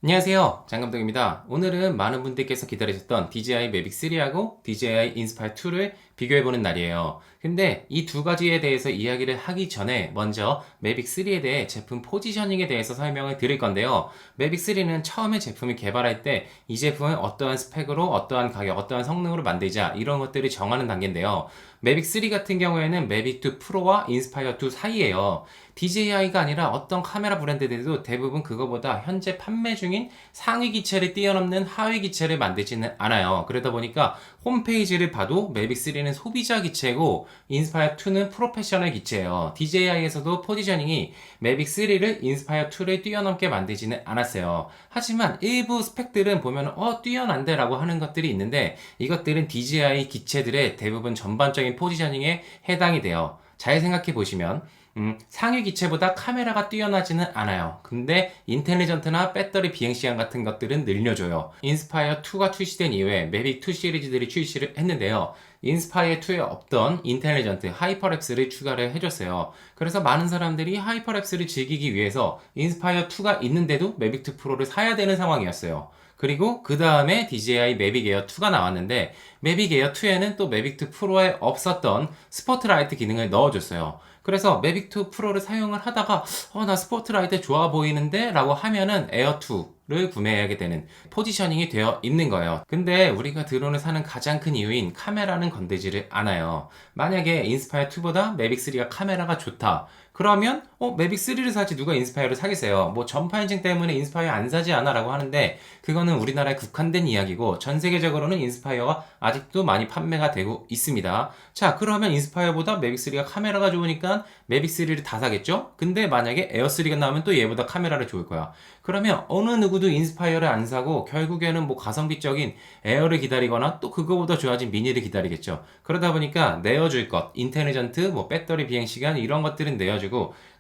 안녕하세요. 장감독입니다. 오늘은 많은 분들께서 기다리셨던 DJI Mavic 3하고 DJI Inspire 2를 비교해보는 날이에요. 근데 이 두 가지에 대해서 이야기를 하기 전에 먼저 Mavic 3에 대해 제품 포지셔닝에 대해서 설명을 드릴 건데요. Mavic 3는 처음에 제품을 개발할 때 이 제품을 어떠한 스펙으로, 어떠한 가격, 어떠한 성능으로 만들자 이런 것들을 정하는 단계인데요. Mavic 3 같은 경우에는 Mavic 2 Pro와 Inspire 2 사이에요. DJI가 아니라 어떤 카메라 브랜드들도 대부분 그거보다 현재 판매 중인 상위 기체를 뛰어넘는 하위 기체를 만들지는 않아요. 그러다 보니까 홈페이지를 봐도 Mavic 3는 소비자 기체고 Inspire 2는 프로페셔널 기체예요. DJI에서도 포지셔닝이 Mavic 3를 Inspire 2를 뛰어넘게 만들지는 않았어요. 하지만 일부 스펙들은 보면 뛰어난데 라고 하는 것들이 있는데 이것들은 DJI 기체들의 대부분 전반적인 포지셔닝에 해당이 돼요. 잘 생각해 보시면 상위 기체보다 카메라가 뛰어나지는 않아요. 근데 인텔리전트나 배터리 비행시간 같은 것들은 늘려줘요. 인스파이어 2가 출시된 이후에 매빅 2 시리즈들이 출시를 했는데요. 인스파이어 2에 없던 인텔리전트 하이퍼랩스를 추가를 해줬어요. 그래서 많은 사람들이 하이퍼랩스를 즐기기 위해서 인스파이어 2가 있는데도 매빅 2 프로를 사야 되는 상황이었어요. 그리고 그 다음에 DJI 매빅 에어 2가 나왔는데 매빅 에어 2에는 또 매빅 2 프로에 없었던 스포트라이트 기능을 넣어줬어요. 그래서 매빅 2 프로를 사용을 하다가 나 스포트라이트 좋아 보이는데 라고 하면은 에어 2를 구매하게 되는 포지셔닝이 되어 있는 거예요. 근데 우리가 드론을 사는 가장 큰 이유인 카메라는 건들지를 않아요. 만약에 인스파이어 2보다 매빅 3가 카메라가 좋다. 그러면 매빅 3를 사지 누가 인스파이어를 사겠어요. 뭐 전파 인증 때문에 인스파이어 안 사지 않아 라고 하는데 그거는 우리나라에 국한된 이야기고 전 세계적으로는 인스파이어가 아직도 많이 판매가 되고 있습니다. 자, 그러면 인스파이어보다 매빅 3가 카메라가 좋으니까 매빅 3를 다 사겠죠? 근데 만약에 에어 3가 나오면 또 얘보다 카메라를 좋을 거야. 그러면 어느 누구도 인스파이어를 안 사고 결국에는 뭐 가성비적인 에어를 기다리거나 또 그거보다 좋아진 미니를 기다리겠죠. 그러다 보니까 내어줄 것, 인텔리전트, 뭐 배터리 비행 시간 이런 것들은 내어주고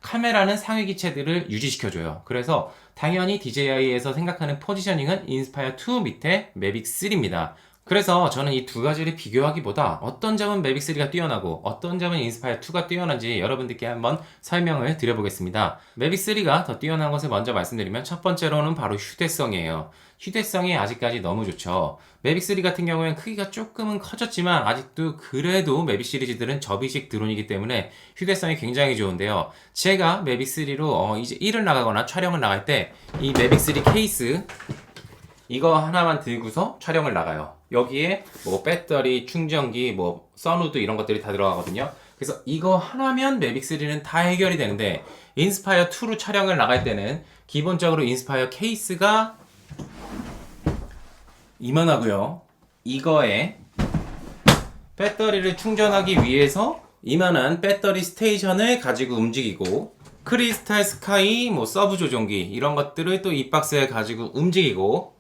카메라는 상위 기체들을 유지시켜줘요. 그래서 당연히 DJI에서 생각하는 포지셔닝은 인스파이어 2 밑에 매빅 3입니다. 그래서 저는 이 두 가지를 비교하기보다 어떤 점은 매빅 3가 뛰어나고 어떤 점은 인스파이어 2가 뛰어난지 여러분들께 한번 설명을 드려보겠습니다. 매빅 3가 더 뛰어난 것을 먼저 말씀드리면 첫 번째로는 바로 휴대성이에요. 휴대성이 아직까지 너무 좋죠. 매빅 3 같은 경우에는 크기가 조금은 커졌지만 아직도 그래도 매빅 시리즈들은 접이식 드론이기 때문에 휴대성이 굉장히 좋은데요. 제가 매빅 3로 이제 일을 나가거나 촬영을 나갈 때 이 매빅 3 케이스 이거 하나만 들고서 촬영을 나가요. 여기에 뭐 배터리, 충전기, 뭐 선우드 이런 것들이 다 들어가거든요. 그래서 이거 하나면 매빅 3는 다 해결이 되는데 인스파이어 2로 촬영을 나갈 때는 기본적으로 인스파이어 케이스가 이만하고요. 이거에 배터리를 충전하기 위해서 이만한 배터리 스테이션을 가지고 움직이고 크리스탈 스카이, 뭐 서브 조종기 이런 것들을 또 이 박스에 가지고 움직이고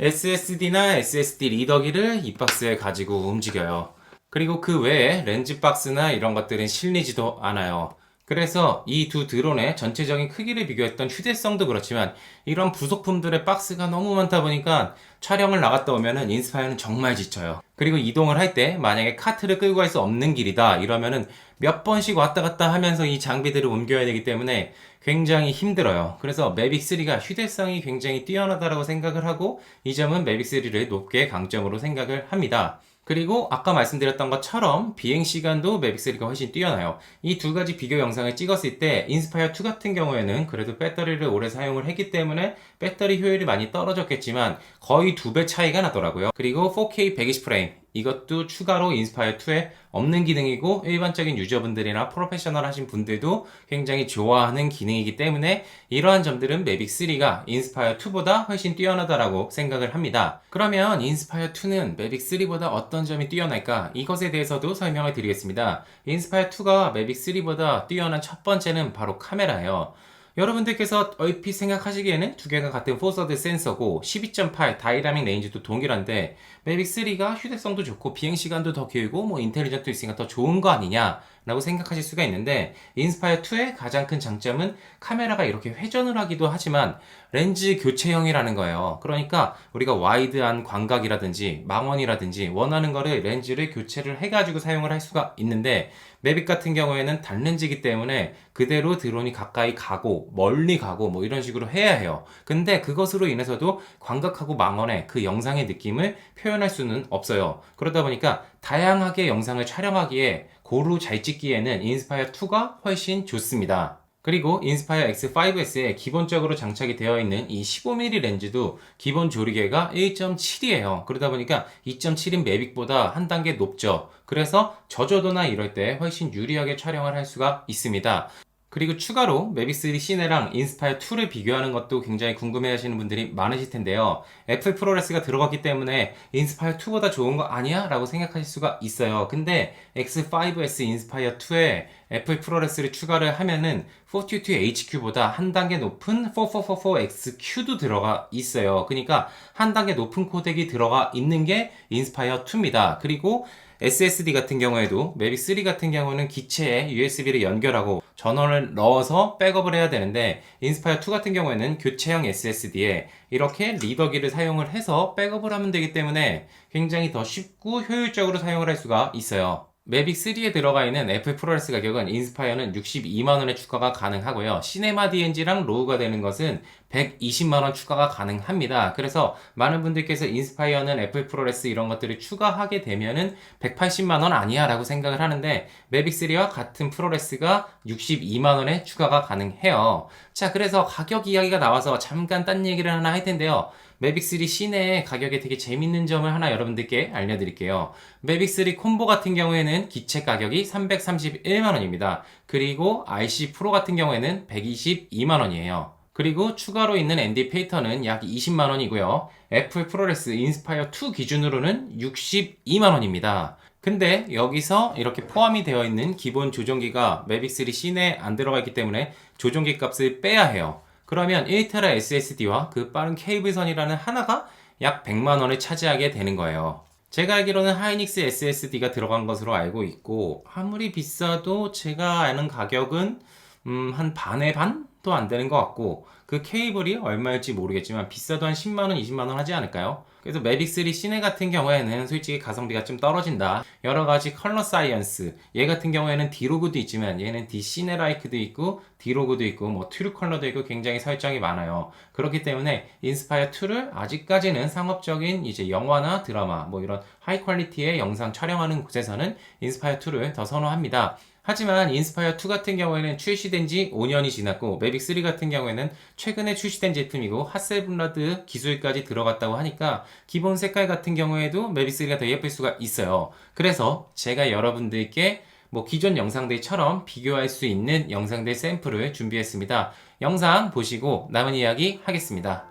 SSD나 SSD 리더기를 이 박스에 가지고 움직여요. 그리고 그 외에 렌즈 박스나 이런 것들은 실리지도 않아요. 그래서 이 두 드론의 전체적인 크기를 비교했던 휴대성도 그렇지만 이런 부속품들의 박스가 너무 많다 보니까 촬영을 나갔다 오면은 인스파이어는 정말 지쳐요. 그리고 이동을 할 때 만약에 카트를 끌고 갈 수 없는 길이다 이러면은 몇 번씩 왔다 갔다 하면서 이 장비들을 옮겨야 되기 때문에 굉장히 힘들어요. 그래서 매빅 3가 휴대성이 굉장히 뛰어나다라고 생각을 하고 이 점은 매빅 3를 높게 강점으로 생각을 합니다. 그리고 아까 말씀드렸던 것처럼 비행 시간도 매빅 3가 훨씬 뛰어나요. 이 두 가지 비교 영상을 찍었을 때 인스파이어 2 같은 경우에는 그래도 배터리를 오래 사용을 했기 때문에 배터리 효율이 많이 떨어졌겠지만 거의 2배 차이가 나더라고요. 그리고 4K 120프레임 이것도 추가로 인스파이어 2에 없는 기능이고 일반적인 유저분들이나 프로페셔널 하신 분들도 굉장히 좋아하는 기능이기 때문에 이러한 점들은 매빅 3가 인스파이어 2보다 훨씬 뛰어나다라고 생각을 합니다. 그러면 인스파이어 2는 매빅 3보다 어떤 점이 뛰어날까? 이것에 대해서도 설명을 드리겠습니다. 인스파이어 2가 매빅 3보다 뛰어난 첫 번째는 바로 카메라예요. 여러분들께서 얼핏 생각하시기에는 두 개가 같은 포서드 센서고 12.8 다이나믹 레인지도 동일한데 매빅 3가 휴대성도 좋고 비행시간도 더 길고 뭐 인텔리전도 있으니까 더 좋은 거 아니냐 라고 생각하실 수가 있는데, 인스파이어 2의 가장 큰 장점은 카메라가 이렇게 회전을 하기도 하지만 렌즈 교체형이라는 거예요. 그러니까 우리가 와이드한 광각이라든지 망원이라든지 원하는 거를 렌즈를 교체를 해가지고 사용을 할 수가 있는데, 매빅 같은 경우에는 단렌즈이기 때문에 그대로 드론이 가까이 가고 멀리 가고 뭐 이런 식으로 해야 해요. 근데 그것으로 인해서도 광각하고 망원의 그 영상의 느낌을 표현할 수는 없어요. 그러다 보니까 다양하게 영상을 촬영하기에 고루 잘 찍기에는 인스파이어 2가 훨씬 좋습니다. 그리고 인스파이어 X5S에 기본적으로 장착이 되어 있는 이 15mm 렌즈도 기본 조리개가 1.7이에요. 그러다 보니까 2.7인 매빅보다 한 단계 높죠. 그래서 저조도나 이럴 때 훨씬 유리하게 촬영을 할 수가 있습니다. 그리고 추가로 매빅 3 시네랑 인스파이어 2를 비교하는 것도 굉장히 궁금해 하시는 분들이 많으실 텐데요. 애플 프로레스가 들어갔기 때문에 인스파이어 2보다 좋은 거 아니야? 라고 생각하실 수가 있어요. 근데 X5S 인스파이어 2에 애플 프로레스를 추가를 하면은 422HQ보다 한 단계 높은 4444XQ도 들어가 있어요. 그러니까 한 단계 높은 코덱이 들어가 있는 게 인스파이어 2입니다. 그리고 SSD 같은 경우에도 매빅 3 같은 경우는 기체에 USB를 연결하고 전원을 넣어서 백업을 해야 되는데, 인스파이어 2 같은 경우에는 교체형 SSD에 이렇게 리더기를 사용을 해서 백업을 하면 되기 때문에 굉장히 더 쉽고 효율적으로 사용을 할 수가 있어요. 매빅 3에 들어가 있는 애플 프로레스 가격은 인스파이어는 62만원의 추가가 가능하고요. 시네마 DNG랑 로우가 되는 것은 120만원 추가가 가능합니다. 그래서 많은 분들께서 인스파이어는 애플 프로레스 이런 것들을 추가하게 되면은 180만원 아니야 라고 생각을 하는데, 매빅 3와 같은 프로레스가 62만원의 추가가 가능해요. 자, 그래서 가격 이야기가 나와서 잠깐 딴 얘기를 하나 할 텐데요. 매빅 3 시내 가격에 되게 재밌는 점을 하나 여러분들께 알려드릴게요. 매빅 3 콤보 같은 경우에는 기체 가격이 331만원입니다. 그리고 RC 프로 같은 경우에는 122만원이에요. 그리고 추가로 있는 ND 페이터는 약 20만원이고요. 애플 프로레스 인스파이어 2 기준으로는 62만원입니다. 근데 여기서 이렇게 포함이 되어 있는 기본 조종기가 매빅 3 시내에 안 들어가 있기 때문에 조종기 값을 빼야 해요. 그러면 1테라 SSD와 그 빠른 케이블선이라는 하나가 약 100만원을 차지하게 되는 거예요. 제가 알기로는 하이닉스 SSD가 들어간 것으로 알고 있고, 아무리 비싸도 제가 아는 가격은 한 반의 반도 안 되는 것 같고, 그 케이블이 얼마일지 모르겠지만 비싸도 한 10만원, 20만원 하지 않을까요? 그래서 매빅 3 시네 같은 경우에는 솔직히 가성비가 좀 떨어진다. 여러 가지 컬러 사이언스, 얘 같은 경우에는 디로그도 있지만 얘는 디시네라이크도 있고 디로그도 있고 뭐 트루 컬러도 있고 굉장히 설정이 많아요. 그렇기 때문에 인스파이어 2를 아직까지는 상업적인 이제 영화나 드라마 뭐 이런 하이 퀄리티의 영상 촬영하는 곳에서는 인스파이어 2를 더 선호합니다. 하지만 인스파이어 2 같은 경우에는 출시된 지 5년이 지났고, 매빅 3 같은 경우에는 최근에 출시된 제품이고 핫셀블라드 기술까지 들어갔다고 하니까 기본 색깔 같은 경우에도 매빅 3가 더 예쁠 수가 있어요. 그래서 제가 여러분들께 뭐 기존 영상들처럼 비교할 수 있는 영상들 샘플을 준비했습니다. 영상 보시고 남은 이야기 하겠습니다.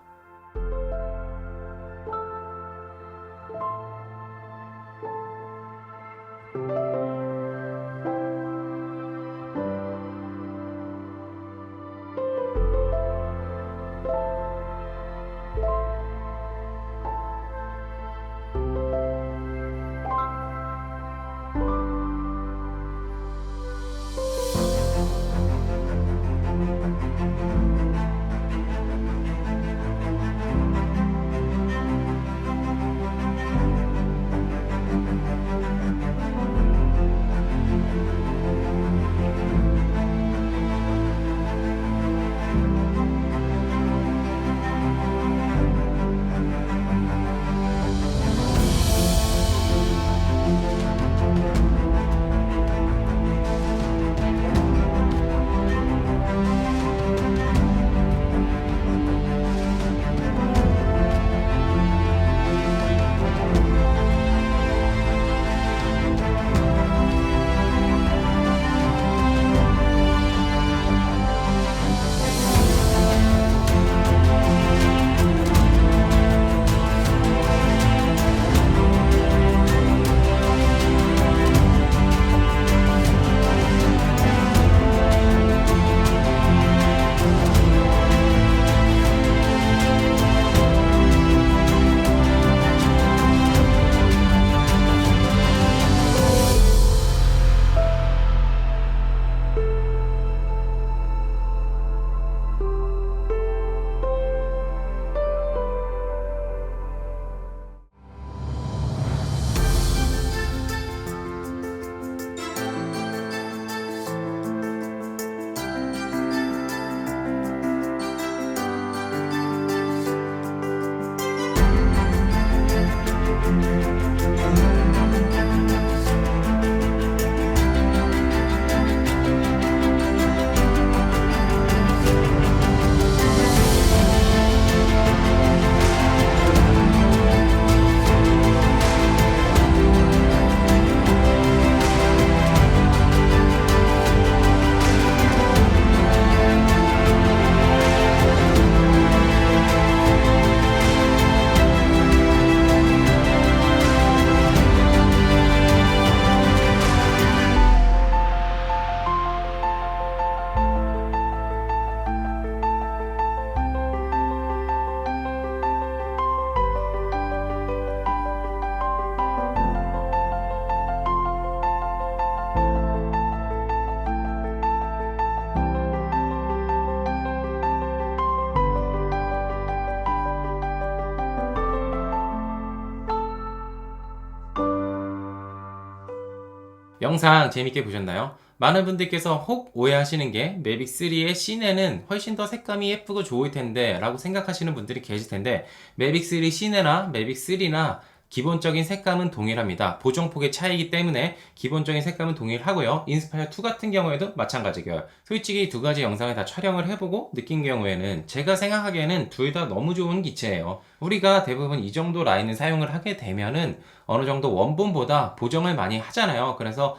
영상 재밌게 보셨나요? 많은 분들께서 혹 오해하시는 게 매빅 3의 시내는 훨씬 더 색감이 예쁘고 좋을 텐데 라고 생각하시는 분들이 계실 텐데 매빅 3 시내나 매빅 3나 기본적인 색감은 동일합니다. 보정폭의 차이이기 때문에 기본적인 색감은 동일하고요. 인스파이어 2 같은 경우에도 마찬가지고요. 솔직히 두 가지 영상을 다 촬영을 해보고 느낀 경우에는 제가 생각하기에는 둘 다 너무 좋은 기체예요. 우리가 대부분 이 정도 라인을 사용을 하게 되면은 어느 정도 원본보다 보정을 많이 하잖아요. 그래서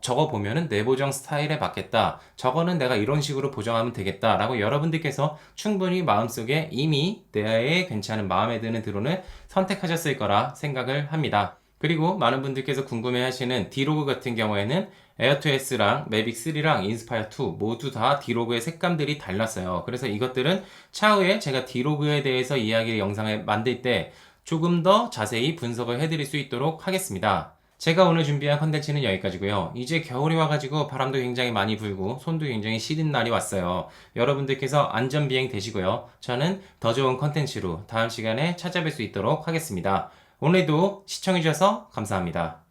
저거 보면은 내 보정 스타일에 맞겠다. 저거는 내가 이런 식으로 보정하면 되겠다. 라고 여러분들께서 충분히 마음속에 이미 내의 괜찮은 마음에 드는 드론을 선택하셨을 거라 생각을 합니다. 그리고 많은 분들께서 궁금해 하시는 디로그 같은 경우에는 에어2S랑 매빅 3랑 인스파이어 2 모두 다 디로그의 색감들이 달랐어요. 그래서 이것들은 차후에 제가 디로그에 대해서 이야기를 영상을 만들 때 조금 더 자세히 분석을 해드릴 수 있도록 하겠습니다. 제가 오늘 준비한 컨텐츠는 여기까지고요. 이제 겨울이 와가지고 바람도 굉장히 많이 불고 손도 굉장히 시린 날이 왔어요. 여러분들께서 안전비행 되시고요. 저는 더 좋은 컨텐츠로 다음 시간에 찾아뵐 수 있도록 하겠습니다. 오늘도 시청해주셔서 감사합니다.